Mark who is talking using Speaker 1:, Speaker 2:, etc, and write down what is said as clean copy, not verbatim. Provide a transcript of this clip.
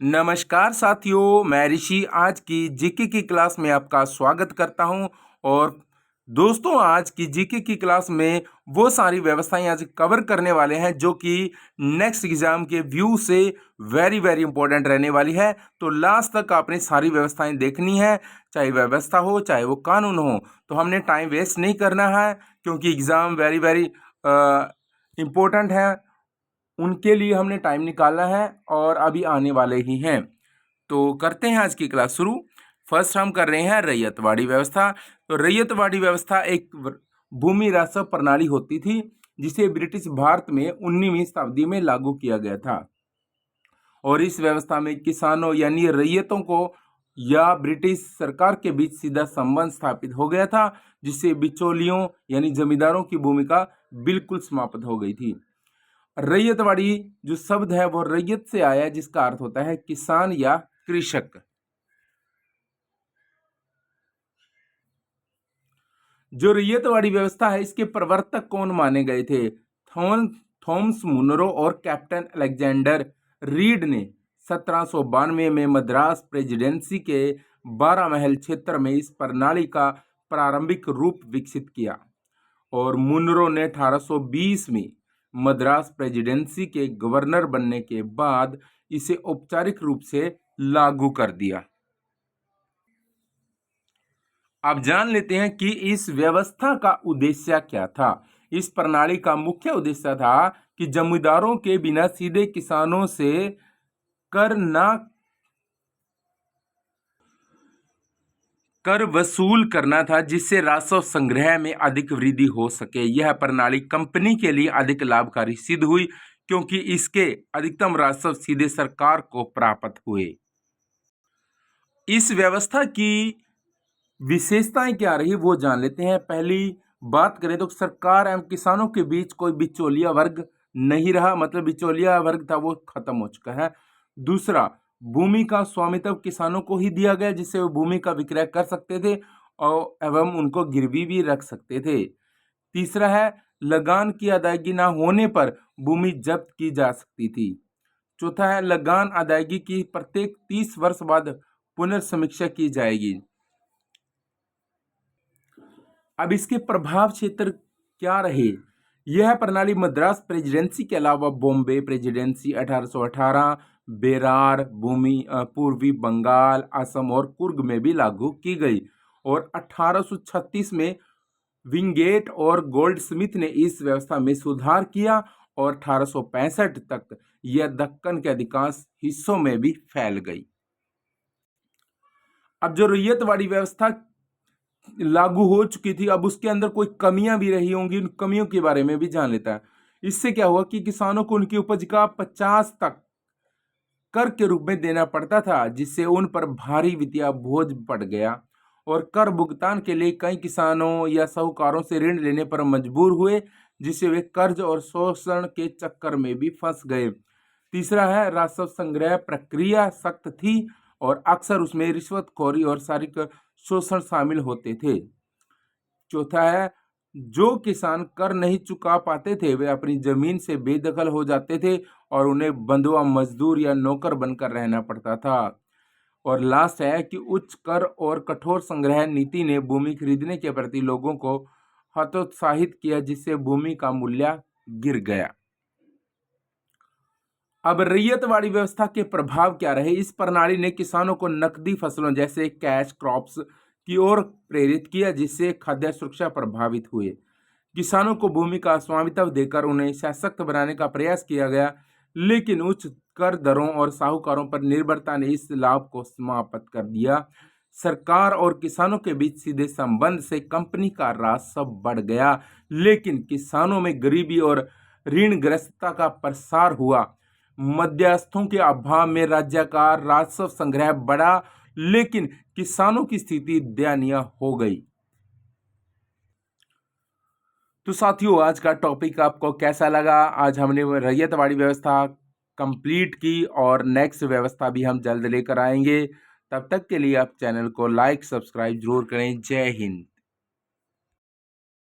Speaker 1: नमस्कार साथियों, मैं ऋषि आज की जीके की क्लास में आपका स्वागत करता हूं। और दोस्तों, आज की जीके की क्लास में वो सारी व्यवस्थाएं आज कवर करने वाले हैं जो कि नेक्स्ट एग्जाम के व्यू से वेरी वेरी इंपॉर्टेंट रहने वाली है। तो लास्ट तक आपने सारी व्यवस्थाएं देखनी है, चाहे व्यवस्था हो चाहे वो कानून हो। तो हमने टाइम वेस्ट नहीं करना है क्योंकि एग्ज़ाम वेरी वेरी इम्पोर्टेंट है, उनके लिए हमने टाइम निकाला है और अभी आने वाले ही हैं। तो करते हैं आज की क्लास शुरू। फर्स्ट हम कर रहे हैं रैयतवाड़ी व्यवस्था। तो रैयतवाड़ी व्यवस्था एक भूमि राजस्व प्रणाली होती थी जिसे ब्रिटिश भारत में 19वीं शताब्दी में लागू किया गया था। और इस व्यवस्था में किसानों यानी रैयतों को या ब्रिटिश सरकार के बीच सीधा संबंध स्थापित हो गया था, जिससे बिचौलियों यानी जमींदारों की भूमिका बिल्कुल समाप्त हो गई थी। रैयतवाड़ी जो शब्द है वो रैयत से आया है, जिसका अर्थ होता है किसान या कृषक। जो रैयतवाड़ी व्यवस्था है इसके प्रवर्तक कौन माने गए थे? थॉमस मुनरो और कैप्टन अलेक्जेंडर रीड ने 1792 में मद्रास प्रेसिडेंसी के 12 महल क्षेत्र में इस प्रणाली का प्रारंभिक रूप विकसित किया। और मुनरो ने 1820 में मद्रास प्रेसिडेंसी के गवर्नर बनने के बाद इसे औपचारिक रूप से लागू कर दिया। अब जान लेते हैं कि इस व्यवस्था का उद्देश्य क्या था। इस प्रणाली का मुख्य उद्देश्य था कि जमींदारों के बिना सीधे किसानों से कर वसूल करना था, जिससे राजस्व संग्रह में अधिक वृद्धि हो सके। यह प्रणाली कंपनी के लिए अधिक लाभकारी सिद्ध हुई क्योंकि इसके अधिकतम राजस्व सीधे सरकार को प्राप्त हुए। इस व्यवस्था की विशेषताएं क्या रही वो जान लेते हैं। पहली बात करें तो सरकार एवं किसानों के बीच कोई बिचौलिया वर्ग नहीं रहा, मतलब बिचौलिया वर्ग था वो खत्म हो चुका है। दूसरा, भूमि का स्वामित्व किसानों को ही दिया गया, जिससे वो भूमि का विक्रय कर सकते थे और एवं उनको गिरवी भी रख सकते थे। तीसरा है, लगान की अदायगी ना होने पर भूमि जब्त की जा सकती थी। चौथा है, लगान अदायगी की प्रत्येक 30 वर्ष बाद पुनर्समीक्षा की जाएगी। अब इसके प्रभाव क्षेत्र क्या रहे? यह प्रणाली मद्रास प्रेसिडेंसी के अलावा बॉम्बे प्रेसिडेंसी 1818, बेरार भूमि, पूर्वी बंगाल, असम और कुर्ग में भी लागू की गई। और 1836 में विंगेट और गोल्डस्मिथ ने इस व्यवस्था में सुधार किया और 1865 तक यह दक्कन के अधिकांश हिस्सों में भी फैल गई। अब जो रैयतवाड़ी व्यवस्था लागू हो चुकी थी, अब उसके अंदर कोई कमियां भी रही होंगी, उन कमियों के बारे में भी जान लेता है। इससे क्या हुआ कि किसानों को उनकी उपज का 50 तक कर के रूप में देना पड़ता था, जिससे उन पर भारी वित्तीय बोझ पड़ गया। और कर भुगतान के लिए कई किसानों या साहूकारों से ऋण लेने पर मजबूर हुए, जिससे वे कर्ज और शोषण के चक्कर में भी फंस गए। तीसरा है, राजस्व संग्रह प्रक्रिया सख्त थी और अक्सर उसमें रिश्वतखोरी और शारीरिक शोषण शामिल होते थे। चौथा है, जो किसान कर नहीं चुका पाते थे वे अपनी जमीन से बेदखल हो जाते थे और उन्हें बंधुआ मजदूर या नौकर बनकर रहना पड़ता था। और लास्ट है कि उच्च कर और कठोर संग्रह नीति ने भूमि खरीदने के प्रति लोगों को हतोत्साहित किया, जिससे भूमि का मूल्य गिर गया। अब रैयतवाड़ी व्यवस्था के प्रभाव क्या रहे? इस प्रणाली ने किसानों को नकदी फसलों जैसे कैश क्रॉप्स की ओर प्रेरित किया, जिससे खाद्य सुरक्षा प्रभावित हुए। किसानों को भूमि का स्वामित्व देकर उन्हें सशक्त बनाने का प्रयास किया गया, लेकिन उच्च कर दरों और साहूकारों पर निर्भरता ने इस लाभ को समाप्त कर दिया। सरकार और किसानों के बीच सीधे संबंध से कंपनी का राजस्व बढ़ गया, लेकिन किसानों में गरीबी और ऋणग्रस्तता का प्रसार हुआ। मध्यस्थों के अभाव में राज्य का राजस्व संग्रह बढ़ा, लेकिन किसानों की स्थिति दयनीय हो गई। तो साथियों, आज का टॉपिक आपको कैसा लगा? आज हमने रैयतवाड़ी व्यवस्था कंप्लीट की और नेक्स्ट व्यवस्था भी हम जल्द लेकर आएंगे। तब तक के लिए आप चैनल को लाइक सब्सक्राइब जरूर करें। जय हिंद।